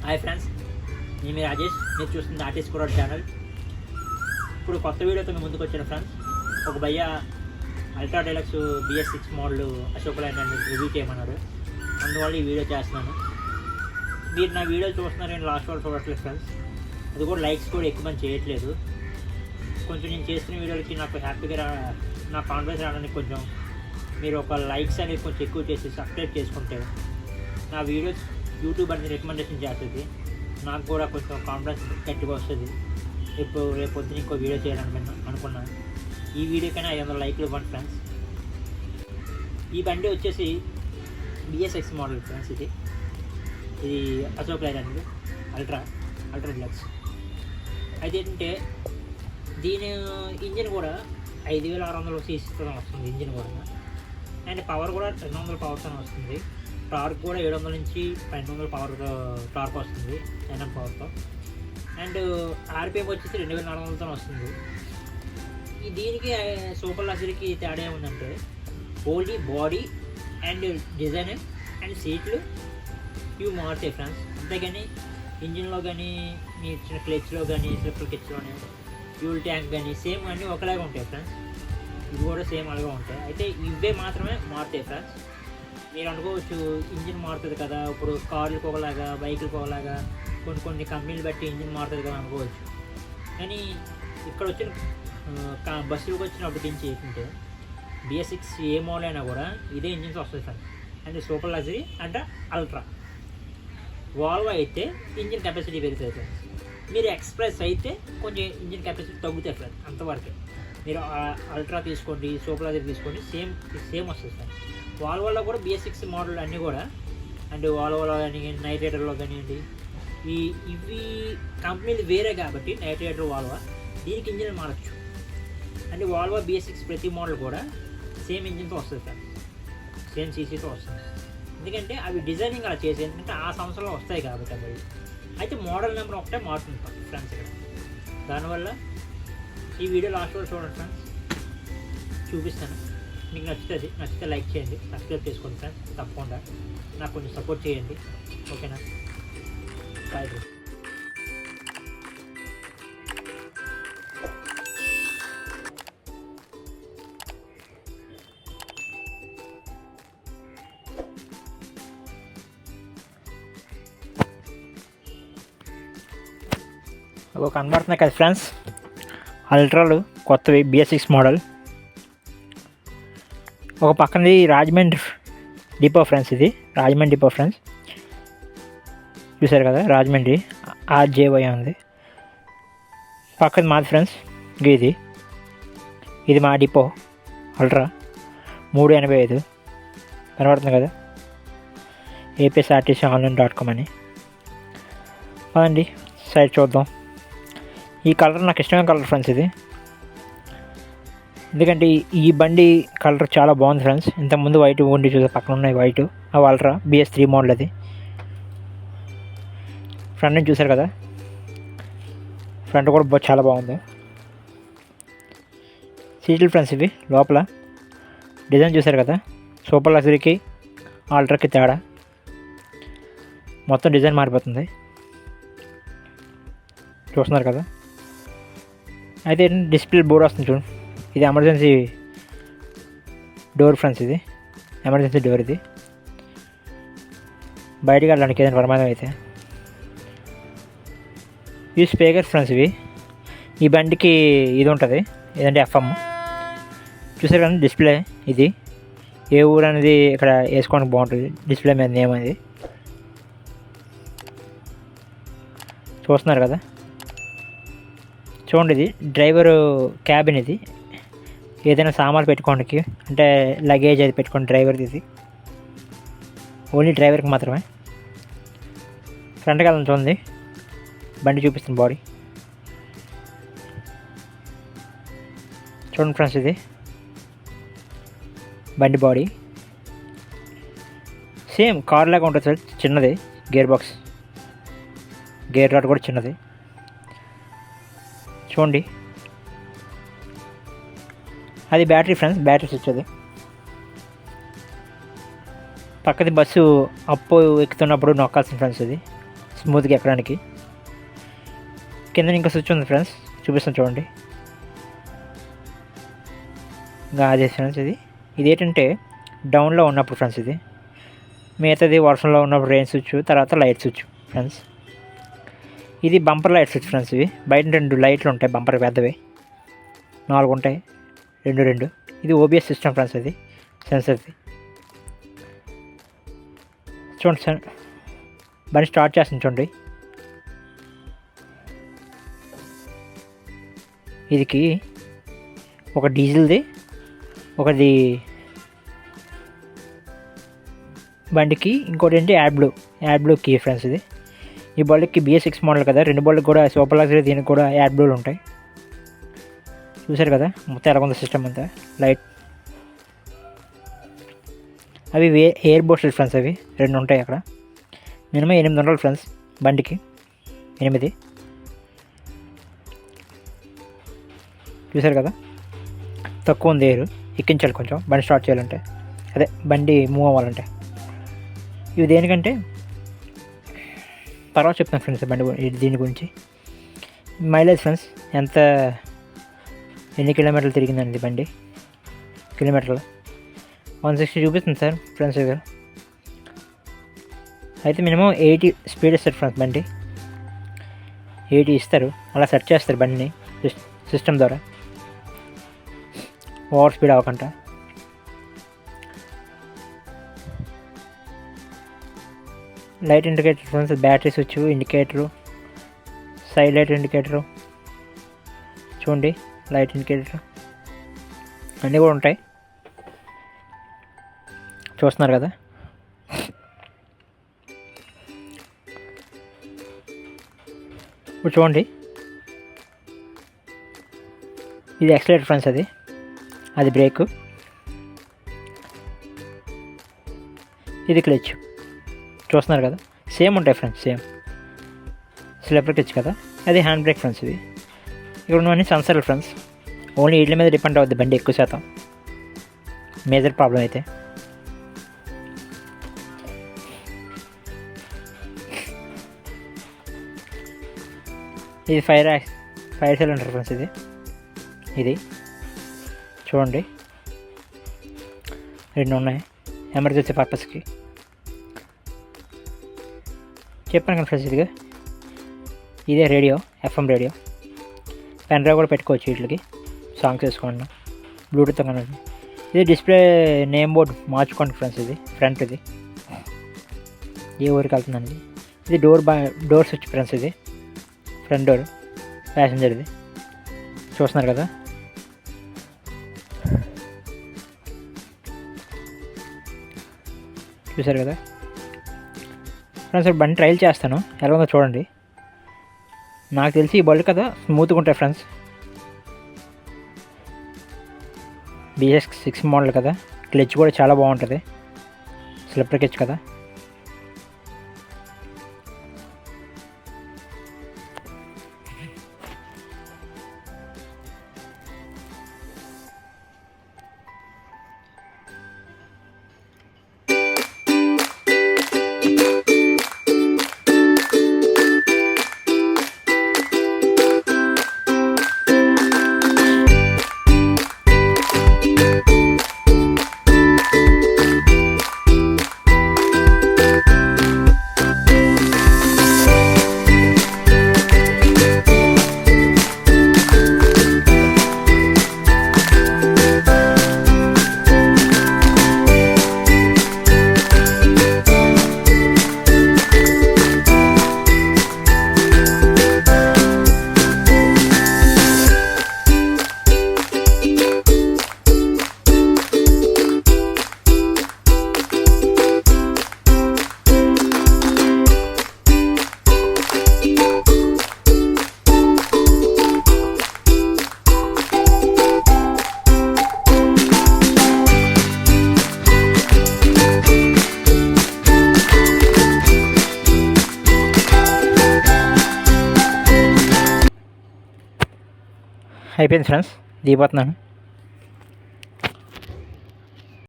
Hi friends, నేను మీ రాజేష్. మీరు చూస్తుంది ఆర్టిస్ట్ కూడా ఛానల్. ఇప్పుడు కొత్త వీడియోతో మేము ముందుకు వచ్చాను ఫ్రెండ్స్. ఒక భయ్య ultra deluxe BS6 model Ashok Leyland review చేయమన్నాడు. అందువల్ల ఈ వీడియో చేస్తున్నాను. మీరు నా వీడియో చూస్తున్నారు, నేను లాస్ట్ వాళ్ళు చూడట్లేదు ఫ్రెండ్స్. అది కూడా లైక్స్ కూడా ఎక్కువ మంది చేయట్లేదు. కొంచెం నేను చేస్తున్న వీడియోలకి నాకు హ్యాపీగా నా కాన్ఫిడెన్స్ రావడానికి కొంచెం మీరు ఒక లైక్స్ అనేది కొంచెం ఎక్కువ చేసి సబ్స్క్రైబ్ చేసుకుంటే నా వీడియోస్ యూట్యూబ్ అనేది రికమెండేషన్ చేస్తుంది. నాకు కూడా కొంచెం కాన్ఫిడెన్స్ గట్టిగా వస్తుంది. ఇప్పుడు రేపు పొద్దున ఇంకో వీడియో చేయాలని అనుకున్నాను. ఈ వీడియోకైనా 500 లైక్లు ఇవ్వండి ఫ్రెండ్స్. ఈ బండి వచ్చేసి BS6 మోడల్ ఫ్రెండ్స్. ఇది అశోక్ లైలాండ్ అల్ట్రా డీలక్స్. అయితే ఏంటంటే దీని ఇంజిన్ కూడా 5600 cc వస్తుంది ఇంజిన్ కూడా. అండ్ పవర్ కూడా 200 పవర్తో వస్తుంది. టార్క్ కూడా 700 నుంచి 1200 పవర్తో టార్క్ వస్తుంది, NM పవర్తో. అండ్ RPM వచ్చేసి 2400తో వస్తుంది. దీనికి సూపర్ లగ్జరీకి తేడా ఏముందంటే only body and design and సీట్లు ఇవి మారుతాయి ఫ్రెండ్స్. అంతేగాని ఇంజిన్లో కానీ మీ ఇచ్చిన క్లచ్లో కానీ స్లిప్పర్ కిచ్లోనే ఫ్యూల్ ట్యాంక్ కానీ సేమ్ అన్నీ ఒకలాగా ఉంటాయి ఫ్రెండ్స్. ఇవి కూడా సేమ్ అలాగే ఉంటాయి. అయితే ఇవే మాత్రమే మారుతాయి ఫ్రెండ్స్. మీరు అనుకోవచ్చు ఇంజిన్ మారుతుంది కదా, ఇప్పుడు కార్లకు ఒకలాగా బైకులకు ఒకలాగా కొన్ని కంపెనీలు బట్టి ఇంజిన్ మారుతుంది కదా అనుకోవచ్చు. కానీ ఇక్కడ వచ్చిన బస్సులకు వచ్చినప్పటి నుంచి ఏంటంటే BS6 ఏ మోడల్ అయినా కూడా ఇదే ఇంజిన్స్ వస్తుంది సార్. అంటే సూపర్ లగ్జరీ అంటే అల్ట్రా. వాల్వో అయితే ఇంజిన్ కెపాసిటీ పెరుగుతుంది సార్. మీరు ఎక్స్ప్రెస్ అయితే కొంచెం ఇంజిన్ కెపాసిటీ తగ్గుతాయి సార్, అంతవరకే. మీరు అల్ట్రా తీసుకోండి, సూపర్ లగ్జరీ తీసుకోండి, సేమ్ వస్తుంది సార్. వాల్వోలో కూడా BS6 మోడల్ అన్నీ కూడా, అండ్ వాల్వోలో కానీ నైట్ రైడర్లో కానివ్వండి, ఇవి కంపెనీలు వేరే కాబట్టి నైట్ రైడర్ వాల్వో దీనికి ఇంజిన్ మారచ్చు. అంటే వాల్వో BS6 ప్రతి మోడల్ కూడా సేమ్ ఇంజిన్తో వస్తుంది సార్, సేమ్ CCతో వస్తుంది. ఎందుకంటే అవి డిజైనింగ్ అలా చేసి ఎందుకంటే ఆ సంవత్సరంలో వస్తాయి కాబట్టి అవి. అయితే మోడల్ నెంబర్ ఒకటే మారుతుంది ఫ్రెండ్స్ ఇక్కడ. దానివల్ల ఈ వీడియో లాస్ట్ వరకు చూడండి ఫ్రెండ్స్, చూపిస్తాను. మీకు నచ్చితే లైక్ చేయండి, సబ్స్క్రైబ్ చేసుకోండి ఫ్రెండ్స్. తప్పకుండా నాకు కొంచెం సపోర్ట్ చేయండి, ఓకేనా? బాయ్. ఒక కనబడుతున్నాయి కదా ఫ్రెండ్స్, అల్ట్రాలు కొత్తవి BS6 మోడల్. ఒక పక్కనది రాజమండ్రి డిపో ఫ్రెండ్స్. ఇది రాజమండ్రి డిపో ఫ్రెండ్స్, చూసారు కదా, రాజమండ్రి RJY ఉంది. పక్కన మాది ఫ్రెండ్స్, ఇది మా డిపో అల్ట్రా 385 కనబడుతుంది కదా, APSRTConline.com అని. పదండి సైడ్ చూద్దాం. ఈ కలర్ నాకు ఇష్టమైన కలర్ ఫ్రెండ్స్ ఇది. ఎందుకంటే ఈ బండి కలర్ చాలా బాగుంది ఫ్రెండ్స్. ఇంతకుముందు వైట్ ఉండి చూసే పక్కన ఉన్నాయి వైట్, అవి అల్ట్రా BS3 మోడల్. అది ఫ్రంట్ నుంచి చూసారు కదా, ఫ్రంట్ కూడా చాలా బాగుంది. సీట్లు ఫ్రెండ్స్ ఇవి. లోపల డిజైన్ చూసారు కదా, సూపర్ లగ్జరీకి అల్ట్రాకి తేడా మొత్తం డిజైన్ మారిపోతుంది, చూస్తున్నారు కదా. అయితే డిస్ప్లే బోర్డ్ వస్తుంది చూడండి. ఇది ఎమర్జెన్సీ డోర్ ఫ్రెండ్స్. ఇది ఎమర్జెన్సీ డోర్. ఇది బయటకు వెళ్ళడానికి ఏదైనా ప్రమాదం అయితే. ఇవి స్పీకర్ ఫ్రెండ్స్. ఇవి ఈ బండికి ఇది ఉంటుంది, ఏదంటే FM. చూసారు కానీ డిస్ప్లే. ఇది ఏ ఊరు అనేది ఇక్కడ వేసుకోవడానికి బాగుంటుంది. డిస్ప్లే మీద నేమ్ అది చూస్తున్నారు కదా. చూడండి, ఇది డ్రైవరు క్యాబిన్. ఇది ఏదైనా సామాన్లు పెట్టుకోవడానికి, అంటే లగేజ్ అది పెట్టుకోండి డ్రైవర్ది. ఇది ఓన్లీ డ్రైవర్కి మాత్రమే. ఫ్రంట్ కాలం చూడండి, బండి చూపిస్తుంది బాడీ చూడండి ఫ్రెండ్స్. ఇది బండి బాడీ సేమ్ కార్ లాగా ఉంటుంది సార్. చిన్నది గేర్ బాక్స్, గేర్ రాడ్ కూడా చిన్నది చూడండి. అది బ్యాటరీ ఫ్రెండ్స్, బ్యాటరీ స్విచ్. అది పక్కది బస్సు అప్పు ఎక్కుతున్నప్పుడు నొక్కాల్సిన ఫ్రెండ్స్. ఇది స్మూత్గా ఎక్కడానికి. కింద ఇంకా స్విచ్ ఉంది ఫ్రెండ్స్, చూపిస్తాను చూడండి. ఇంకా అదే ఫ్రెండ్స్, ఇది ఏంటంటే డౌన్లో ఉన్నప్పుడు ఫ్రెండ్స్, ఇది మిగతాది వర్షంలో ఉన్నప్పుడు రెయిన్ స్విచ్, తర్వాత లైట్ స్విచ్ ఫ్రెండ్స్. ఇది బంపర్ లైట్ స్విచ్ ఫ్రెండ్స్. ఇవి బయట 2 లైట్లు ఉంటాయి, బంపర్ పెద్దవి 4 ఉంటాయి, 2. ఇది ఓబిఎస్ సిస్టమ్ ఫ్రెండ్స్, ఇది సెన్సర్ది. చూడండి సార్, బండి స్టార్ట్ చేస్తుంది చూడండి. ఇదికి ఒక డీజిల్ది, ఒకటి బండికి, ఇంకోటి ఏంటి యాడ్ బ్లూ కీ ఫ్రెండ్స్. ఇది ఈ బోల్డ్కి BS6 మోడల్ కదా, 2 బోల్డ్కి కూడా సూపర్ లగ్జరీ, దీనికి కూడా యాడ్ బ్లూలు ఉంటాయి. చూసారు కదా మొత్తం ఎలా ఉంది సిస్టమ్ అంతా. లైట్ అవి ఎయిర్ బోస్టెడ్ ఫ్రెండ్స్, అవి 2 ఉంటాయి అక్కడ. మినిమం 800 ఫ్రెండ్స్ బండికి, 8. చూసారు కదా తక్కువ ఉంది ఎయిర్, ఎక్కించాలి కొంచెం బండి స్టార్ట్ చేయాలంటే, అదే బండి మూవ్ అవ్వాలంటే. ఇవి దేనికంటే తర్వాత చెప్తాను ఫ్రెండ్స్ దీని గురించి. మైలేజ్ ఫ్రెండ్స్, ఎన్ని కిలోమీటర్లు తిరిగిందండి బండి, కిలోమీటర్లు 160 చూపిస్తుంది సార్ ఫ్రెండ్స్. దగ్గర అయితే మినిమం 80 స్పీడ్ ఇస్తారు ఫ్రెండ్స్ బండి, 80 ఇస్తారు. అలా సెట్ చేస్తారు బండిని సిస్టమ్ ద్వారా, ఓవర్ స్పీడ్ అవ్వకుండా. Light indicator friends, battery switch, indicator, side light indicator చూడండి, లైట్ ఇండికేటర్ అన్నీ కూడా ఉంటాయి, చూస్తున్నారు కదా. ఇప్పుడు చూడండి, ఇది యాక్సిలరేటర్ ఫ్రెండ్స్, అది బ్రేక్, ఇది క్లచ్. చూస్తున్నారు కదా సేమ్ ఉంటాయి ఫ్రెండ్స్, సేమ్ స్లిప్పర్ క్లచ్ కదా, అది హ్యాండ్ బ్రేక్ ఫ్రెండ్స్. ఇది ఇక్కడ ఉన్నవన్నీ సెన్సర్లు ఫ్రెండ్స్. ఓన్లీ వీటి మీద డిపెండ్ అవుద్ది బండి ఎక్కువ శాతం, మేజర్ ప్రాబ్లం అయితే. ఇది ఫైర్ సిలిండర్ ఫ్రెండ్స్. ఇది చూడండి 2 ఉన్నాయి ఎమర్జెన్సీ పర్పస్కి. చెప్పాను కదా ఫ్రెండ్స్, ఇదే radio, FM radio. Pen drive కూడా పెట్టుకోవచ్చు వీటికి, సాంగ్స్ వేసుకోండి బ్లూటూత్ కానీ. ఇది డిస్ప్లే నేమ్ బోర్డ్ మార్చుకోండి ఫ్రెండ్స్. ఇది ఫ్రంట్, ఇది ఏ ఊరికి వెళ్తుందండి. ఇది డోర్ స్విచ్ ఫ్రెండ్స్, ఇది ఫ్రంట్ డోర్ ప్యాసింజర్ది. చూస్తున్నారు కదా. చూసారు కదా ఫ్రెండ్స్, బండి ట్రైల్ చేస్తాను ఎలా ఉందో చూడండి. నాకు తెలిసి ఈ బళ్ళు కదా స్మూత్గా ఉంటాయి ఫ్రెండ్స్. BS6 మోడల్ కదా, క్లచ్ కూడా చాలా బాగుంటుంది, స్లిప్పర్ క్లచ్ కదా. అయిపోయింది ఫ్రెండ్స్, దిగిపోతున్నాను.